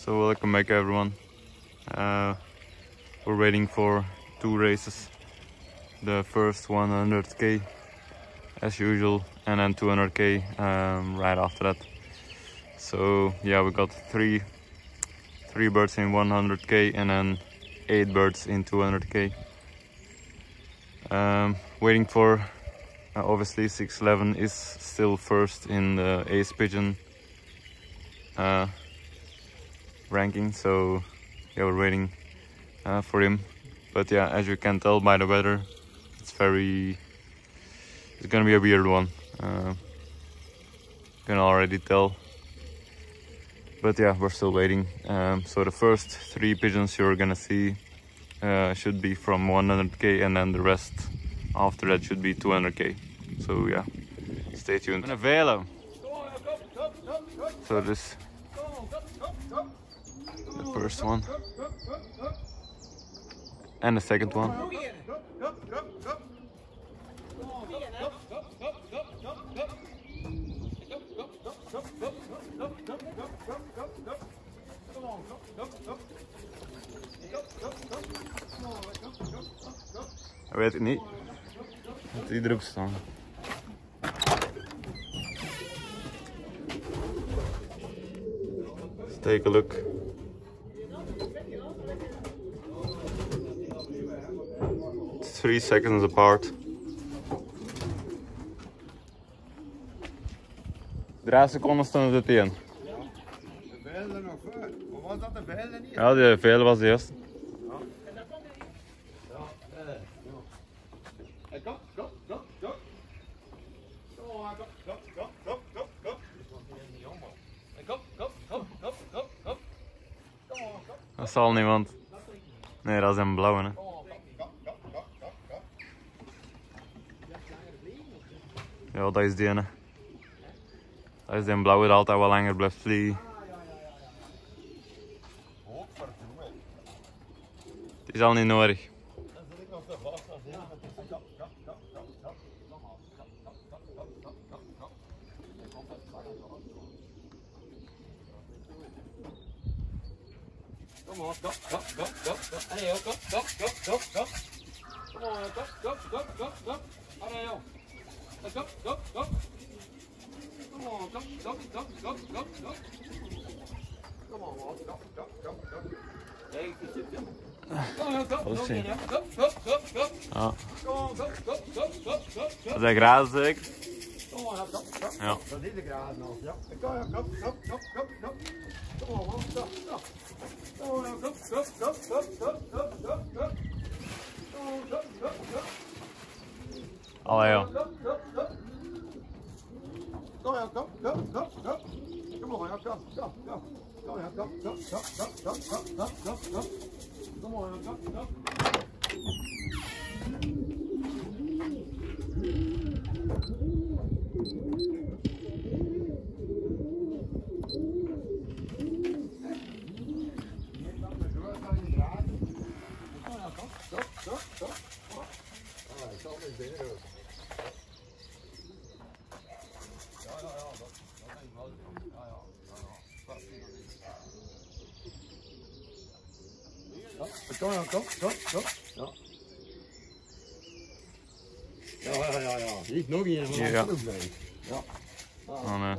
So welcome back everyone. We're waiting for two races. The first 100k as usual, and then 200k right after that. So yeah, we got three birds in 100k and then 8 birds in 200k. Waiting for obviously 611 is still first in the ace pigeon ranking, so yeah, we're waiting for him. But yeah, as you can tell by the weather, it's gonna be a weird one. You can already tell. But yeah, we're still waiting. So the first 3 pigeons you're gonna see should be from 100k, and then the rest after that should be 200k. So yeah, stay tuned. Een velo. So this the first one and the second one. Ik weet het niet. Dat die erop staan. Let's take a look. It's 3 seconds apart. 3 seconden stonden het in. De veiler nog voor. Of was dat de veiler niet? Ja, de veiler was de eerste. Dat zal niemand. Nee, dat is een blauwe. Hè. Ja, dat is die ene. Dat is die blauwe dat altijd wel langer blijft vliegen. Het is al niet nodig. Come on, go. Allez, go. Come on, go. Allez, go. Go. Come on, go. Come on, go. Hey, Ja. Dat is grazen zeker? Ja. Dat is de grazen nog, ja. Go. Come on, go. Allee joh. Go. Ja. Niet nog een van Ja. Ja. Oh nee.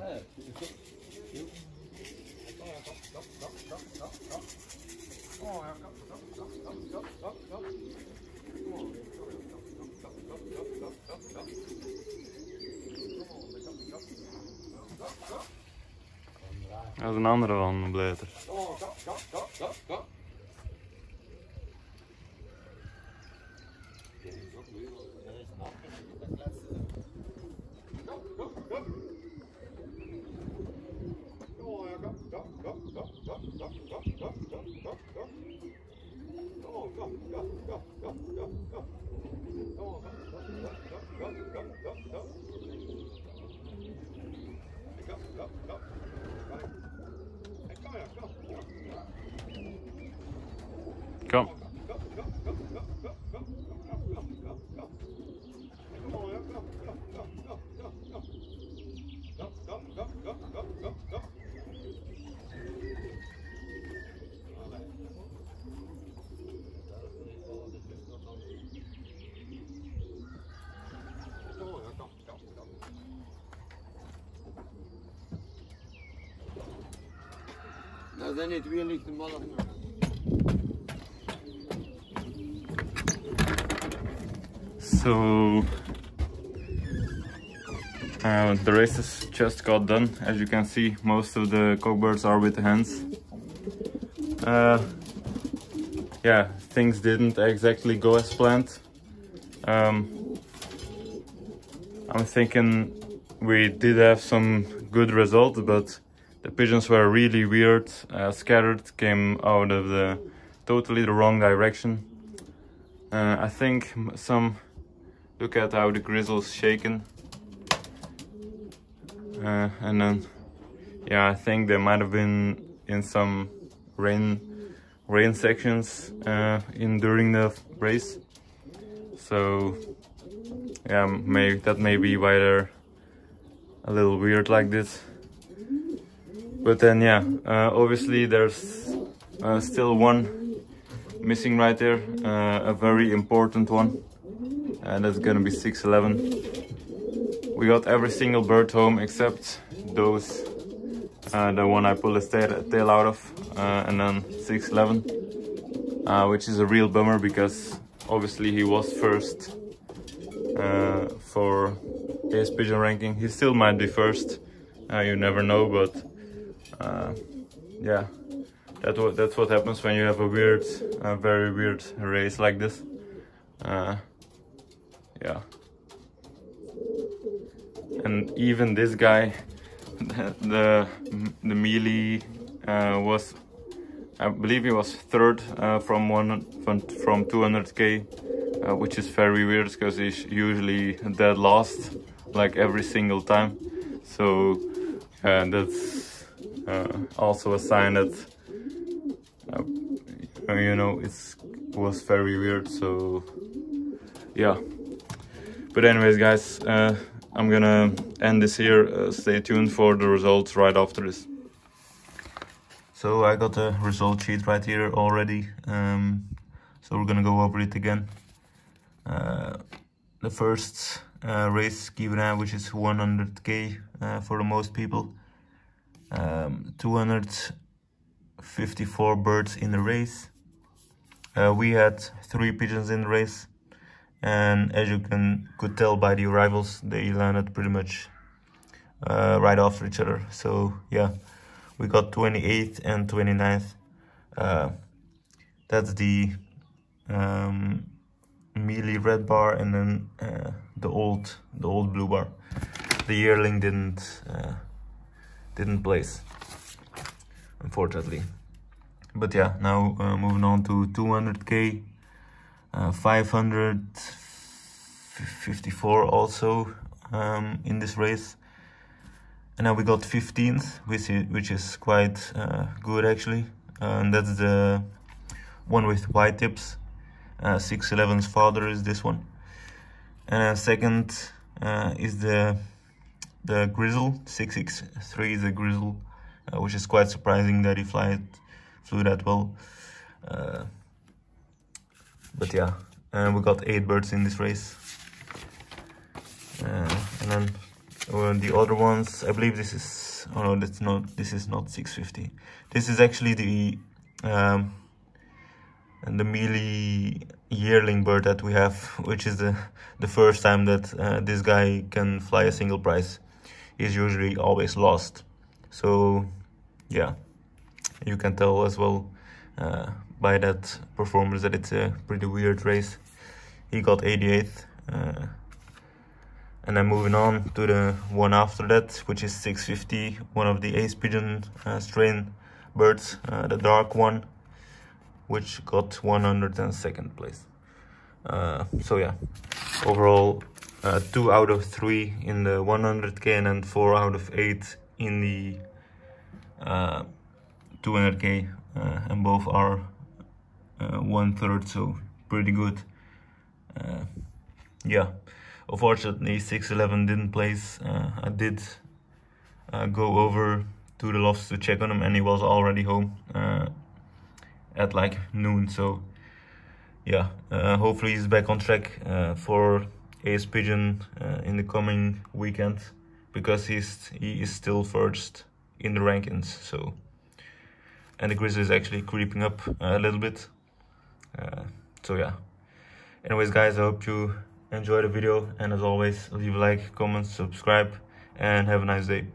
Dat is een andere van de Bleter. Go. Kom. Nou, dan niet weer ligt de man op. So the races just got done. As you can see, most of the cockbirds are with the hens. Yeah, things didn't exactly go as planned. I'm thinking we did have some good results, but the pigeons were really weird, scattered, came out of totally the wrong direction. I think look at how the grizzle's shaken. And then, yeah, I think they might have been in some rain sections during the race. So yeah, that may be why they're a little weird like this. But then, yeah, obviously there's still one missing right there, a very important one, and that's gonna be 611. We got every single bird home except those, the one I pulled the tail out of, and then 611, which is a real bummer because obviously he was first for ace pigeon ranking. He still might be first, you never know, but yeah, that's what happens when you have a weird, very weird race like this. Yeah. And even this guy, the mealy was, I believe he was third from 200k, which is very weird because he's usually dead last, like every single time. So that's also a sign that you know, it was very weird. So yeah. But anyways, guys, I'm gonna end this here. Stay tuned for the results right after this. So I got a result sheet right here already. So we're gonna go over it again. The first race given, which is 100k for the most people. 254 birds in the race. We had 3 pigeons in the race. And as you could tell by the arrivals, they landed pretty much right after each other. So yeah, we got 28th and 29th. That's the mealy red bar, and then the old blue bar. The yearling didn't place, unfortunately. But yeah, now moving on to 200k. 554 also in this race, and now we got 15th, which is quite good actually, and that's the one with white tips. 611's father is this one, and second is the grizzle. 663 is a grizzle, which is quite surprising that he flew that well. But yeah, we got 8 birds in this race. And then the other ones, I believe this is, oh no, this is not 650. This is actually the mealy yearling bird that we have, which is the first time that this guy can fly a single prize. He's usually always lost. So yeah, you can tell as well by that performance that it's a pretty weird race. He got 88th. And then moving on to the one after that, which is 650, one of the ace pigeon strain birds, the dark one, which got 102nd place. So yeah, overall 2 out of 3 in the 100k, and then 4 out of 8 in the 200k, and both are 1/3, so pretty good. Yeah, unfortunately 611 didn't place. I did go over to the lofts to check on him, and he was already home at like noon. So yeah, hopefully he's back on track for ace pigeon in the coming weekend, because he is still first in the rankings. So and the grizzly is actually creeping up a little bit. So yeah. Anyways, guys, I hope you enjoyed the video, and as always, leave a like, comment, subscribe, and have a nice day.